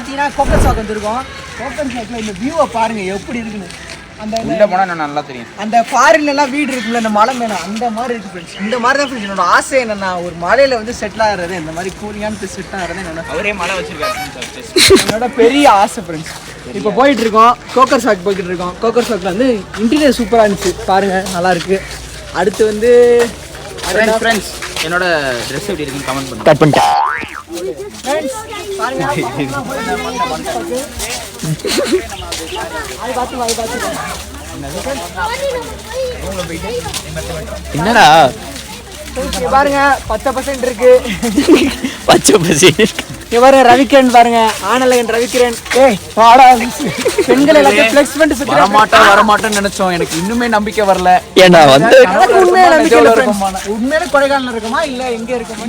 பார்த்தீங்கன்னா Quaker chalk வந்துருக்கோம். Quaker சாக்ல இந்த வியூவை பாருங்க எப்படி இருக்குன்னு. அந்த உள்ள போனா எனக்கு நல்லா தெரியும். அந்த ஃபாரின்ல எல்லாம் வீடு இருக்குல்ல இந்த மலை மேல அந்த மாதிரி இருக்கு ஃப்ரெண்ட்ஸ். இந்த மாதிரி தான் ஃப்ரெண்ட்ஸ் என்னோட ஆசை என்னன்னா ஒரு மலையில வந்து செட்டில் ஆகிறது இந்த மாதிரி கூலிங்கான செட் ஆகிறது என்னோட அவரே மலை வச்சிருக்காரு. என்னோட பெரிய ஆசை ஃப்ரெண்ட்ஸ். இப்போ போயிட்டு இருக்கோம் கோக்கர் சாக் போய்கிட்டு இருக்கோம். கோக்கர் சாக்ல வந்து இன்டீரியர் சூப்பராக இருந்துச்சு பாருங்க நல்லா இருக்கு. அடுத்து வந்து ஃப்ரெண்ட்ஸ் என்னோட ட்ரெஸ் எப்படி இருக்குன்னு கமெண்ட் பண்ணுங்க. கட் பண்ணிட்டேன். என்னடா பாருங்க 10% இருக்கு. 10% பாருங்க ரவிக்கிரண் பாருங்க ஆனலகன் ரவிக்கிரண். பெண்கள் எல்லாத்தையும் ஃப்ளெக்ஸ் பண்ணிட்டு வரமாட்டேன்னு நினைச்சோம். எனக்கு இன்னுமே நம்பிக்கை வரல. ஏன்னா வந்து உண்மையிலே கொடைக்கானல் இருக்குமா இல்ல எங்க இருக்குமா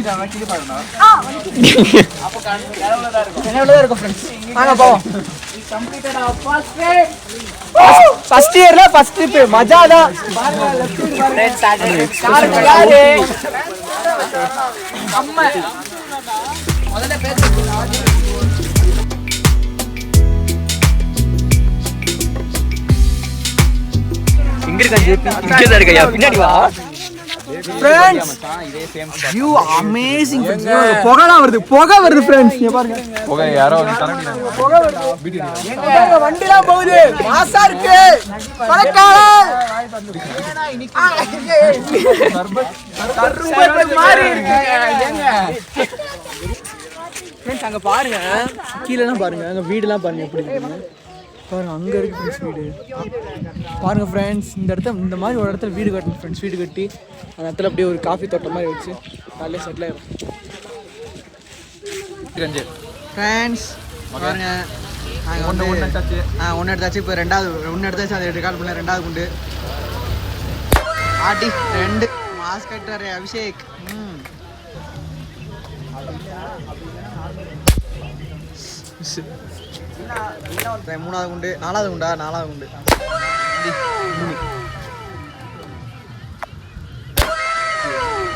கனவுலதான் இருக்கும் ஃப்ரெண்ட்ஸ். வாங்க போவோம். ஃபர்ஸ்ட் இயர்ல ஃபர்ஸ்ட் ட்ரிப் மஜா தான். பின்னாடி வா. Friends view amazing. புகைலாம் வருது புகை வருது ஃப்ரெண்ட்ஸ். இங்க பாருங்க புகை யாரோ புகை வருது. எங்க வண்டிலாம் போகுது மாசா இருக்கு. பழக்காலம் மாதிரி இருக்கு. ஃப்ரெண்ட்ஸ் அங்க பாருங்க கீழலாம் பாருங்க அங்க வீடுலாம் பாருங்க எப்படி இருக்கு பாருங்க. அங்க இருக்கு ஃப்ரெண்ட்ஸ் வீடு பாருங்க ஃப்ரெண்ட்ஸ். இந்த இடத்துல இந்த மாதிரி ஒரு இடத்துல வீடு கட்டணும் ஃப்ரெண்ட்ஸ். வீடு கட்டி அந்த இடத்துல அப்படியே ஒரு காஃபி தோட்டம் மாதிரி வச்சு காலையில் செட்டில் ஆயிடும் ஃப்ரெண்ட்ஸ். பாருங்க நாங்கள் ஒன்று எடுத்தாச்சு. இப்போ ரெண்டாவது ஒன்று எடுத்தாச்சு. அதை ரெக்கார்ட் பண்ணல. ரெண்டாவது குண்டு ஆட்டி 2 மாஸ்க் கட்டுறாரு அபிஷேக். மூணாவது குண்டு. நாலாவது குண்டா? நாலாவது குண்டு.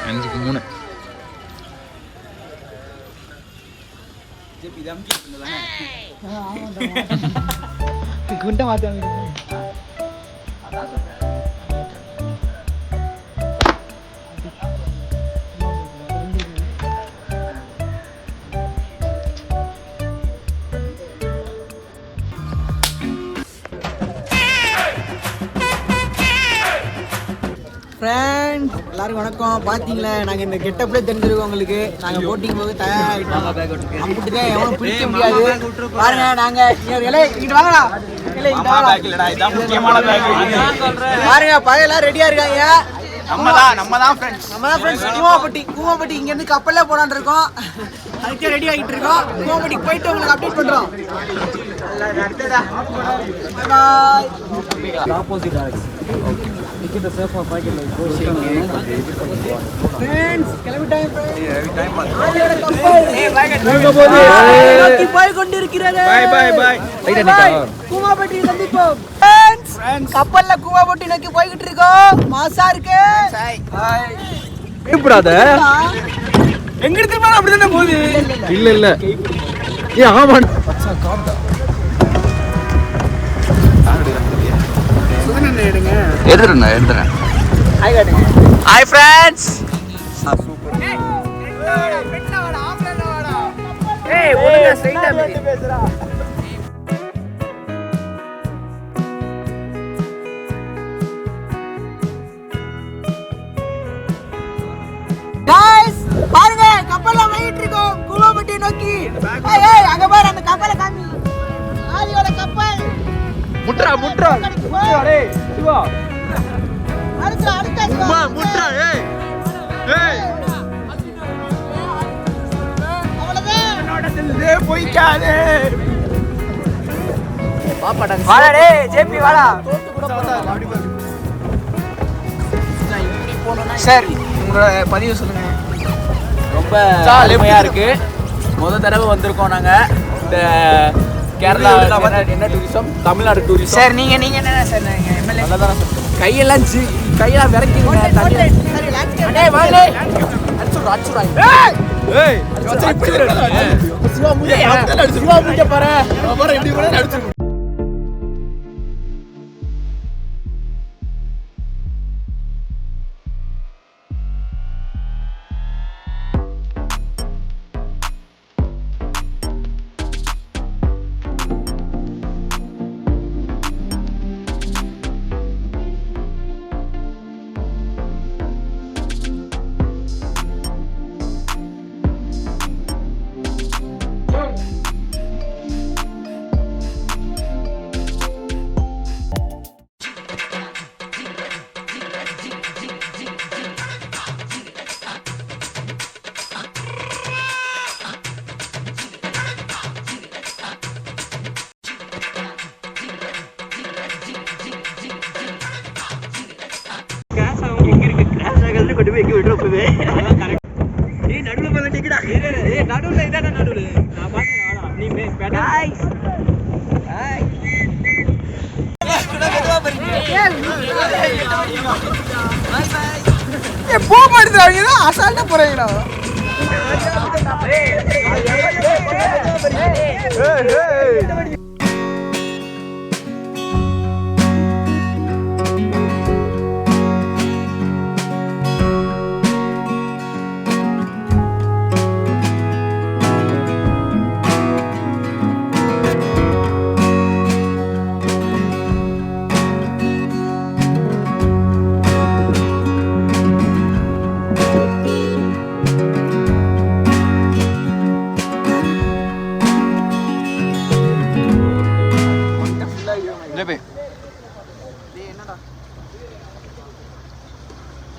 5-3 குண்டை மாற்ற ஃப்ரெண்ட்ஸ் எல்லாருக்கும் வணக்கம். பார்த்தீங்களா நாங்கள் இந்த கெட்டப்லேயே தெரிஞ்சிருக்கோம் உங்களுக்கு. நாங்கள் போட்டிங் போக தயாராகிட்டோம். அப்படிட்டு தான் எவனும் பிடிக்க முடியாது. பாருங்க நாங்கள் இங்கிட்டு வாங்கடா. பாருங்க பையெல்லாம் ரெடியாக இருக்காங்க. நம்ம தான் ஃப்ரெண்ட்ஸ். கூமாப்பட்டி இங்கேருந்து கப்பல்ல போலான்னு இருக்கோம். அதுக்கே ரெடி ஆகிட்டு இருக்கோம். கூமாப்பட்டிக்கு போயிட்டு உங்களுக்கு அப்டேட் பண்ணுறோம். கப்பல்ல கூமாப்பட்டி நோக்கி போய்கிட்டு இருக்கோம். மாசா இருக்கு. எங்க எடுத்து அப்படிதானே போகுது. இல்ல ஆமா எடுத்துறேன். Hi friends. பாருங்க கப்பல்ல போயிட்டு இருக்கோம் கூமாப்பட்டி நோக்கி. அங்க பாரு அந்த கப்பலை காமி. ஆதியோட கப்பல். முட்ரா டேய் சிவா. அடுத்த சிவா முட்ரா ஏய். அவ்வளவுதான். என்னோட செல்லுதே போய்க்காதே. வாடா டேய் ஜேபி வாடா. சார் உங்களோட பதிவு சொல்லுங்க. ரொம்ப அருமையா இருக்கு. முதல் தடவை வந்திருக்கோம் நாங்க இந்த கேரளா. என்ன டூரிசம்? தமிழ்நாடு டூரிசம். சார் நீங்க என்ன சார் எம்எல்ஏ கையெல்லாம் விரக்கிங்க. சரி லான்ச் போக மாட்டேங்கிறாங்க அசால்ட்டா போறீங்களா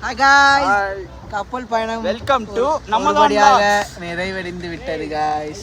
Hi guys, கப்பல் பயணம் வெல்கம் டு நம்மளுடைய நிறைவடைந்து விட்டது guys.